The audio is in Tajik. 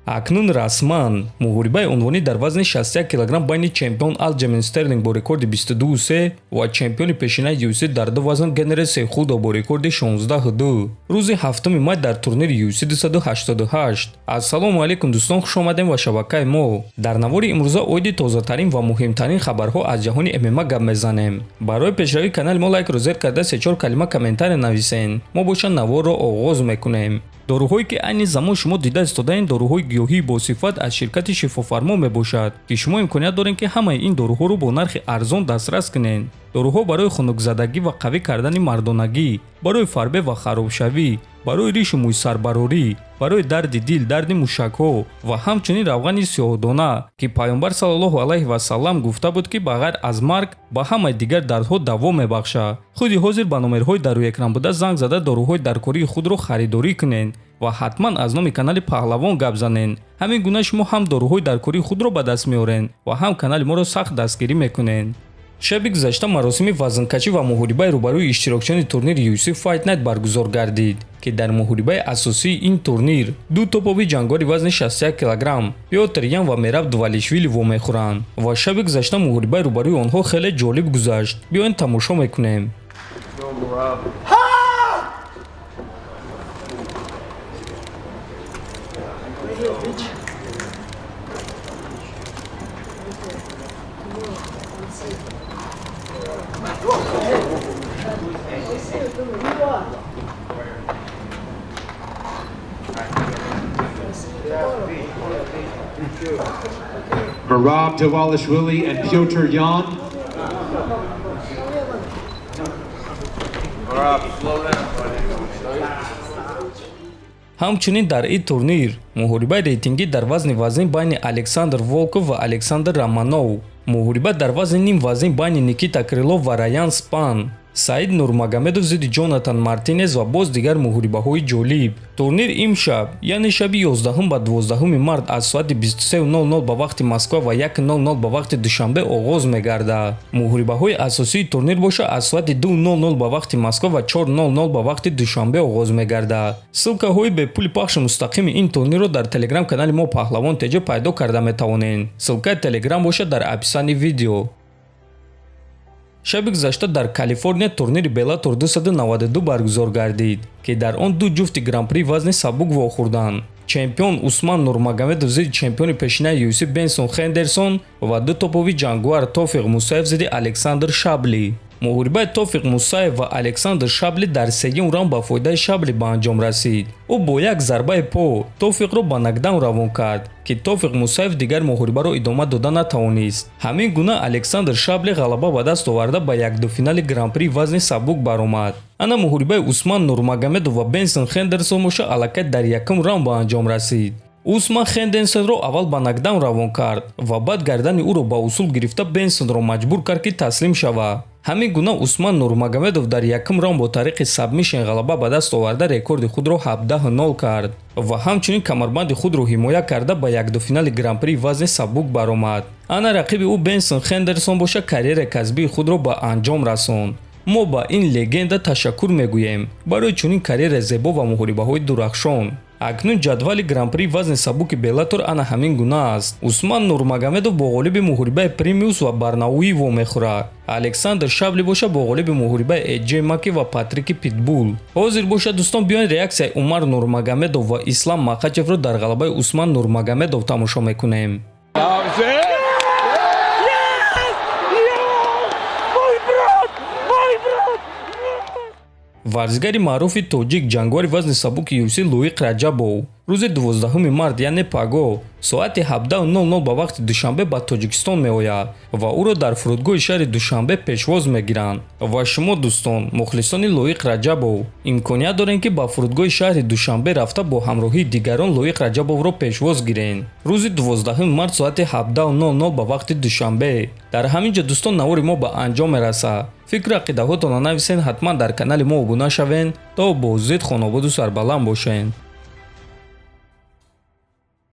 акнун расман муҳорибаи унвонӣ дар вазни 61 кг байни чемпион Алҷамин Стерлинг бо рекорди 22-3 ва чемпиони пешинаи UFC дар ду вазн Генрел Сейхудо бо рекорди 16-2 рӯзи 7 май дар турнири UFC 288. Ассалому алайкум дӯстон, хушомадем ва шабакаи мо. Дар навори имрӯза оиди тозатарин ва муҳимтарин хабарҳо аз ҷаҳони ММА гап мезанем. Барои пешравии канали мо лайк розет карда 3-4 калима комментария нависен. Мо боша наворро оғоз мекунем. доруҳое ки айни замон шумо дида истодаен доруҳои гиёҳии босифат аз ширкати шифофармо мебошад ки шумо имконият доред ки ҳамаи ин доруҳоро бо нархи арзон дастрас кунед. доруҳо барои хунукзадагӣ ва қавӣ кардани мардонагӣ, барои фарбе ва харобшавӣ, барои ришу мӯйсарбарорӣ, барои дарди дил, дарди мушакҳо ва ҳамчунин равғани сиёҳдона ки пайғамбар саллаллоҳу алайҳи васаллам гуфта буд ки ба ғайр аз марг ба ҳамаи дигар дардҳо даво мебахшад. худи ҳозир ба номерҳои дар рӯи экран буда занг зада доруҳои даркории худро харидорӣ кунед ва ҳатман аз номи канали Паҳлавон гап занед. ҳамин гуна шумо ҳам доруҳои даркории худро ба даст меоред ва ҳам канали моро сахт дастгирӣ мекунед. шаби гузашта маросими вазнкашӣ ва муҳорибаи рӯбарӯи иштирокчиёни турнири UFC Fight Night баргузор гардид ки дар муҳорибаи асосии ин турнир ду топови ҷангори вазни 61 кг Пётр Ян ва Мераб Дувалишвили вомехӯранд ва шаби гузашта муҳорибаи рӯбарӯи онҳо хеле ҷолиб гузашт. биёед тамошо мекунем. Merab Dvalishvili and Pyotr Yan. ҳамчунин дар ин турнир муҳорибаи рейтингӣ дар вазни вазин байни Александр Волков ва Александр Романов, муҳориба дар вазни ним вазин байни Никита Крилов ва Раян Спан, Саид Нурмагомедов зидди Ҷонатан Мартинез ва боз дигар муҳорибаҳои ҷолиб. турнир имшаб яъне шаби 11 ба 12 март аз соати 23:00 ба вақти Москва ва 1:00 ба вақти душанбе оғоз мегардад. муҳорибаҳои асосии турнир боша аз соати 2:00 ба вақти Москва ва 4:00 ба вақти душанбе оғоз мегардад. ссилкаҳои бепули пахши мустақими ин турнирро дар телеграм канали мо Паҳлавон теҷа пайдо карда метавонед. ссилкаи телеграм боша дар описани видео. шаби гузашта дар Калифорния турнири Bellator 292 баргузор гардид ки дар он ду ҷуфти гран-при вазни сабук вохӯрданд. чемпион Усман Нурмагомедов зидди чемпиони пешинаи UFC Бенсон Хендерсон ва ду топови ҷангуар Тофиқ Мусаев зидди Александр Шабли. муҳорибаи Тофиқ Мусаев ва Александр Шабли дар сеюм раунд ба фоидаи Шабли ба анҷом расид. ӯ бо як зарбаи по Тофиқро ба нокдаун равон кард ки Тофиқ Мусаев дигар муҳорибаро идома дода натавонист. ҳамин гуна Александр Шабли ғалаба ба даст оварда ба якдуфинали гран-при вазни сабук баромад. ана муҳорибаи Усман Нурмагомедов ва Бенсон Хендерсон моша аллакай дар якум раунд ба анҷом расид. Усман Хендерсонро аввал ба нокдаун равон кард ва баъд гардани ӯро ба усул гирифта Бенсонро маҷбур кард ки таслим шавад. ҳамин гуна Усман Нурмагомедов дар якум раунд бо тариқи сабмишн ғалаба ба даст оварда рекорди худро 17-0 кард ва ҳамчунин камарбанди худро ҳимоя карда ба якдуфинали гран-при вазни сабук баромад. ана рақиби ӯ Бенсон Хендерсон боша карьераи касбии худро ба анҷом расонд. мо ба ин легенда ташаккур мегӯем барои чунин карьераи зебо ва муҳорибаҳои дурахшон. акнун ҷадвали гран-при вазни сабуки Bellator ана ҳамин гуна аст. Усман Нурмагомедов бо ғолиби муҳорибаи Примиус ва Барнауӣ вомехӯрад. Александр Шабли боша бо ғолиби муҳорибаи AJ Маки ва Патрики Питбул. ҳозир боша дӯстон биёед реаксияи Умар Нурмагомедов ва Ислам Махачевро дар ғалабаи Усман Нурмагомедов тамошо мекунем. варзигари маъруфи тоҷик ҷангори вазни сабуки UFC Луиқ Раҷабов рӯзи 12 март яъне паго соати 17:00 ба вақти душанбе ба Тоҷикистон меояд ва ӯро дар фурудгоҳи шаҳри Душанбе пешвоз мегиранд. ва шумо дӯстон мухлисони Луиқ Раҷабов имконият доред ки ба фурудгоҳи шаҳри Душанбе рафта бо ҳамроҳии дигарон Луиқ Раҷабовро пешвоз гиред. рӯзи 12 март соати 17:00 ба вақти Душанбе дар ҳамин ҷо дӯстон навори мо ба анҷом мерасад. фикру ақидаҳотонро нависен, ҳатман дар канали мо обуна шавен то бо зид хонободу сарбаланд бошед.